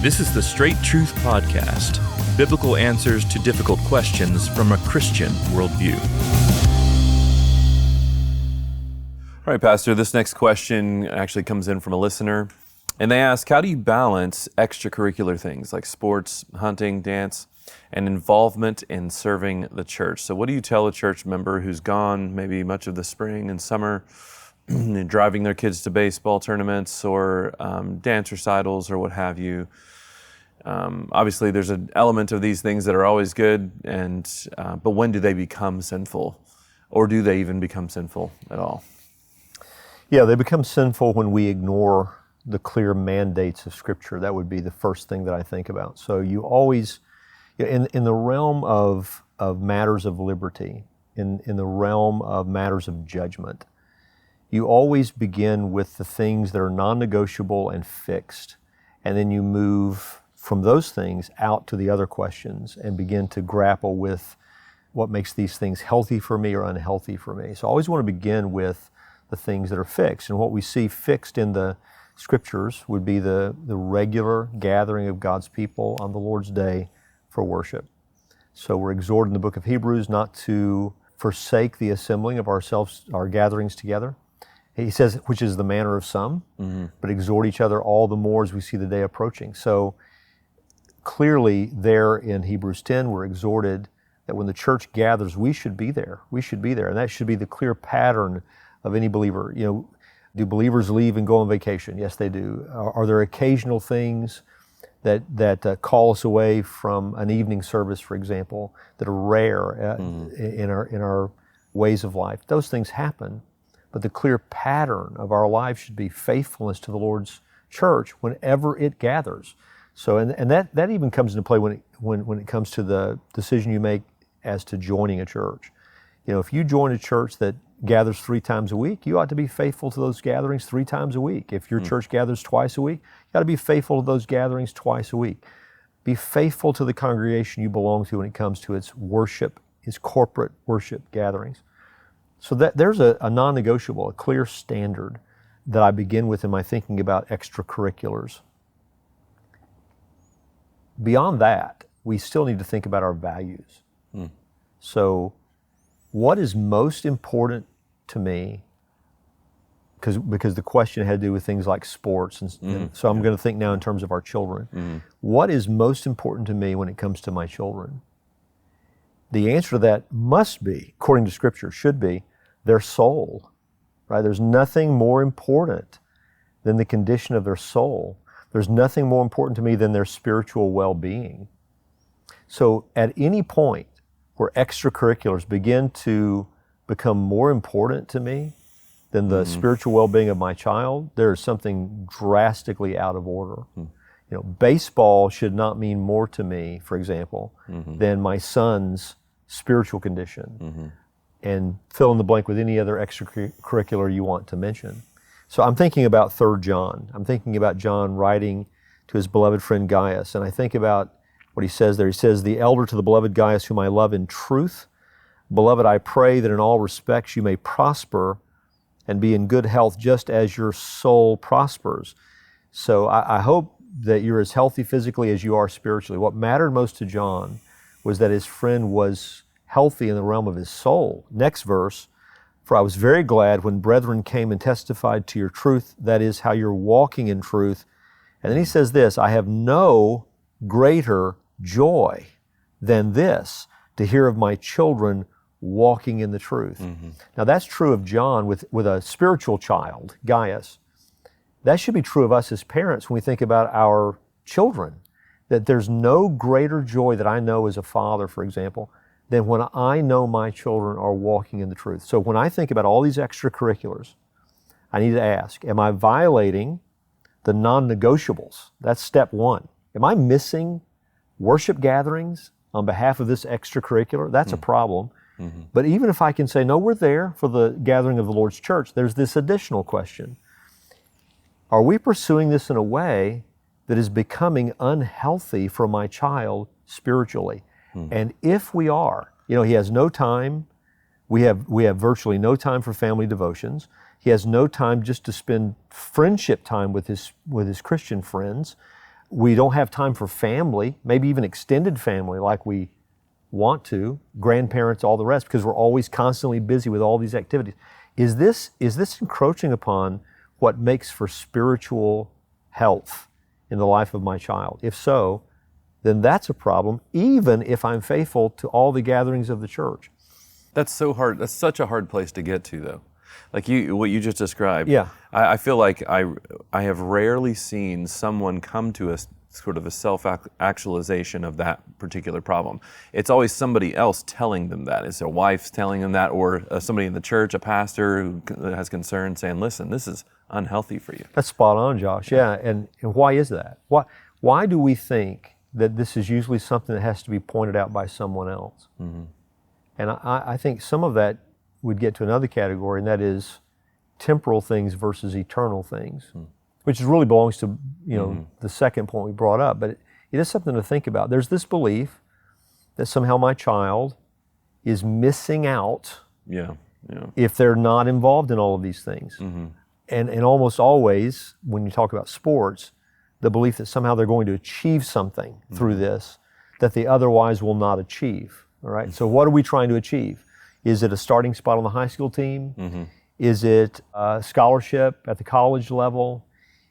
This is the Straight Truth Podcast, biblical answers to difficult questions from a Christian worldview. All right, Pastor, this next question actually comes in from a listener, and they ask, how do you balance extracurricular things like sports, hunting, dance, and involvement in serving the church? So what do you tell a church member who's gone maybe much of the spring and summer, driving their kids to baseball tournaments or dance recitals or what have you? Obviously, there's an element of these things that are always good, but when do they become sinful? Or do they even become sinful at all? Yeah, they become sinful when we ignore the clear mandates of Scripture. That would be the first thing that I think about. So you always, in the realm of matters of liberty, in the realm of matters of judgment, you always begin with the things that are non-negotiable and fixed, and then you move from those things out to the other questions and begin to grapple with what makes these things healthy for me or unhealthy for me. So I always want to begin with the things that are fixed. And what we see fixed in the Scriptures would be the regular gathering of God's people on the Lord's Day for worship. So we're exhorted in the book of Hebrews not to forsake the assembling of our gatherings together. He says, which is the manner of some, but exhort each other all the more as we see the day approaching. So clearly there in Hebrews 10, we're exhorted that when the church gathers, we should be there. We should be there. And that should be the clear pattern of any believer. You know, do believers leave and go on vacation? Yes, they do. Are there occasional things that call us away from an evening service, for example, that are rare in our ways of life? Those things happen. But the clear pattern of our life should be faithfulness to the Lord's church whenever it gathers. So, and that even comes into play when it comes to the decision you make as to joining a church. You know, if you join a church that gathers 3 times a week, you ought to be faithful to those gatherings 3 times a week. If your church gathers twice a week, you got to be faithful to those gatherings twice a week. Be faithful to the congregation you belong to when it comes to its worship, its corporate worship gatherings. So that there's a non-negotiable, a clear standard that I begin with in my thinking about extracurriculars. Beyond that, we still need to think about our values. So what is most important to me, because the question had to do with things like sports, and so I'm going to think now in terms of our children. What is most important to me when it comes to my children? The answer to that must be, according to Scripture, should be their soul, right? There's nothing more important than the condition of their soul. There's nothing more important to me than their spiritual well-being. So at any point where extracurriculars begin to become more important to me than the spiritual well-being of my child, there is something drastically out of order. You know, baseball should not mean more to me, for example, than my son's spiritual condition. And fill in the blank with any other extracurricular you want to mention. So I'm thinking about 3 John. I'm thinking about John writing to his beloved friend Gaius, and I think about what he says there. He says, "The elder to the beloved Gaius, whom I love in truth, beloved, I pray that in all respects you may prosper and be in good health just as your soul prospers." So I hope that you're as healthy physically as you are spiritually. What mattered most to John was that his friend was healthy in the realm of his soul. Next verse, "For I was very glad when brethren came and testified to your truth, that is, how you're walking in truth." And then he says this, "I have no greater joy than this, to hear of my children walking in the truth." Now that's true of John with a spiritual child, Gaius. That should be true of us as parents when we think about our children, that there's no greater joy that I know as a father, for example, than when I know my children are walking in the truth. So when I think about all these extracurriculars, I need to ask, am I violating the non-negotiables? That's step 1. Am I missing worship gatherings on behalf of this extracurricular? That's a problem. But even if I can say, no, we're there for the gathering of the Lord's church, there's this additional question. Are we pursuing this in a way that is becoming unhealthy for my child spiritually? And if we are, you know, he has no time, we have virtually no time for family devotions. He has no time just to spend friendship time with his Christian friends. We don't have time for family, maybe even extended family like we want to, grandparents, all the rest, because we're always constantly busy with all these activities. Is this encroaching upon what makes for spiritual health in the life of my child? If so, then that's a problem, even if I'm faithful to all the gatherings of the church. That's so hard. That's such a hard place to get to, though. Like what you just described. Yeah. I feel like I have rarely seen someone come to a sort of a self-actualization of that particular problem. It's always somebody else telling them that. It's their wife telling them that, or somebody in the church, a pastor who has concern, saying, listen, this is unhealthy for you. That's spot on, Josh. Yeah, and why is that? Why do we think that this is usually something that has to be pointed out by someone else? Mm-hmm. And I think some of that would get to another category, and that is temporal things versus eternal things, which really belongs to the second point we brought up. But it is something to think about. There's this belief that somehow my child is missing out if they're not involved in all of these things. Mm-hmm. And almost always, when you talk about sports, the belief that somehow they're going to achieve something through this that they otherwise will not achieve. All right. So what are we trying to achieve? Is it a starting spot on the high school team? Mm-hmm. Is it a scholarship at the college level?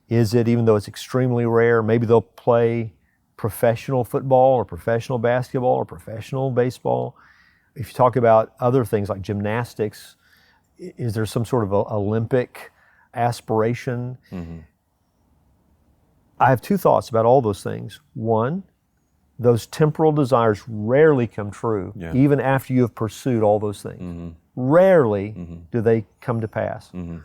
Is it, even though it's extremely rare, maybe they'll play professional football or professional basketball or professional baseball? If you talk about other things like gymnastics, is there some sort of Olympic aspiration? Mm-hmm. I have two thoughts about all those things. One, those temporal desires rarely come true, even after you have pursued all those things. Mm-hmm. Rarely do they come to pass. Mm-hmm.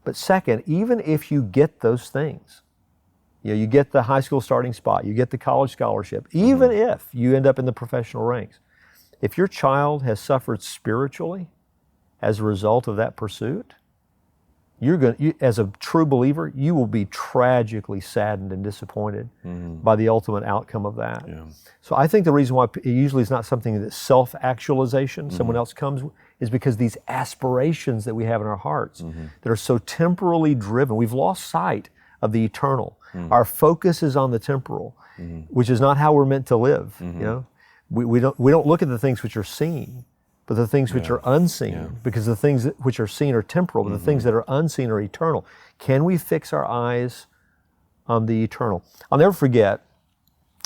But second, even if you get those things, you get the high school starting spot, you get the college scholarship, even if you end up in the professional ranks, if your child has suffered spiritually as a result of that pursuit, as a true believer, you will be tragically saddened and disappointed by the ultimate outcome of that. Yeah. So I think the reason why it usually is not something that's self-actualization, someone else comes, is because these aspirations that we have in our hearts that are so temporally driven, we've lost sight of the eternal. Our focus is on the temporal, which is not how we're meant to live. We don't look at the things which are seen, but the things which are unseen, because the things which are seen are temporal, but the things that are unseen are eternal. Can we fix our eyes on the eternal? I'll never forget,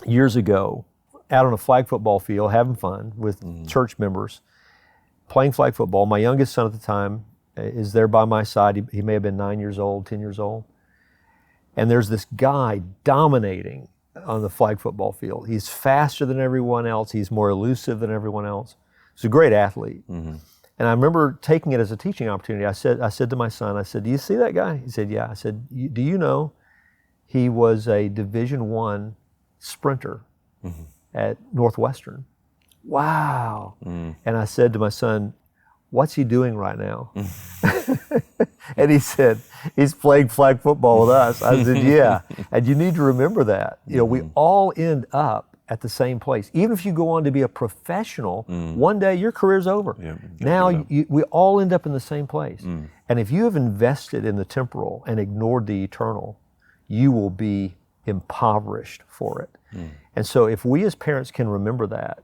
years ago, out on a flag football field, having fun with church members, playing flag football. My youngest son at the time is there by my side. He may have been 9 years old, 10 years old. And there's this guy dominating on the flag football field. He's faster than everyone else. He's more elusive than everyone else. He's a great athlete. Mm-hmm. And I remember taking it as a teaching opportunity. I said to my son, do you see that guy? He said, yeah. I said, do you know he was a Division I sprinter at Northwestern? Wow. And I said to my son, what's he doing right now? And he said, he's playing flag football with us. I said, yeah. And you need to remember that. We all end up at the same place. Even if you go on to be a professional, one day your career's over. Yeah, now we all end up in the same place. And if you have invested in the temporal and ignored the eternal, you will be impoverished for it. And so if we as parents can remember that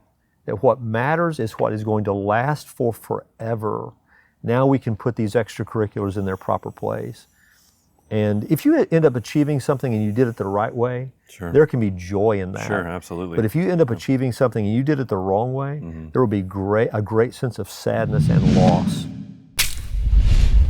what matters is what is going to last for forever, now we can put these extracurriculars in their proper place. And if you end up achieving something and you did it the right way, there can be joy in that. Sure, absolutely. But if you end up achieving something and you did it the wrong way, there will be a great sense of sadness and loss.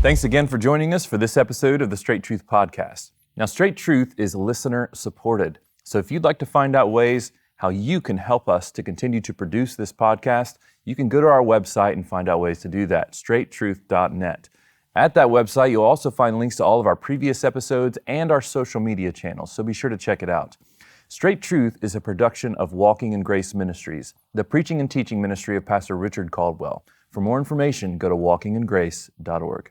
Thanks again for joining us for this episode of the Straight Truth Podcast. Now, Straight Truth is listener supported. So if you'd like to find out ways how you can help us to continue to produce this podcast, you can go to our website and find out ways to do that, straighttruth.net. At that website, you'll also find links to all of our previous episodes and our social media channels, so be sure to check it out. Straight Truth is a production of Walking in Grace Ministries, the preaching and teaching ministry of Pastor Richard Caldwell. For more information, go to walkingingrace.org.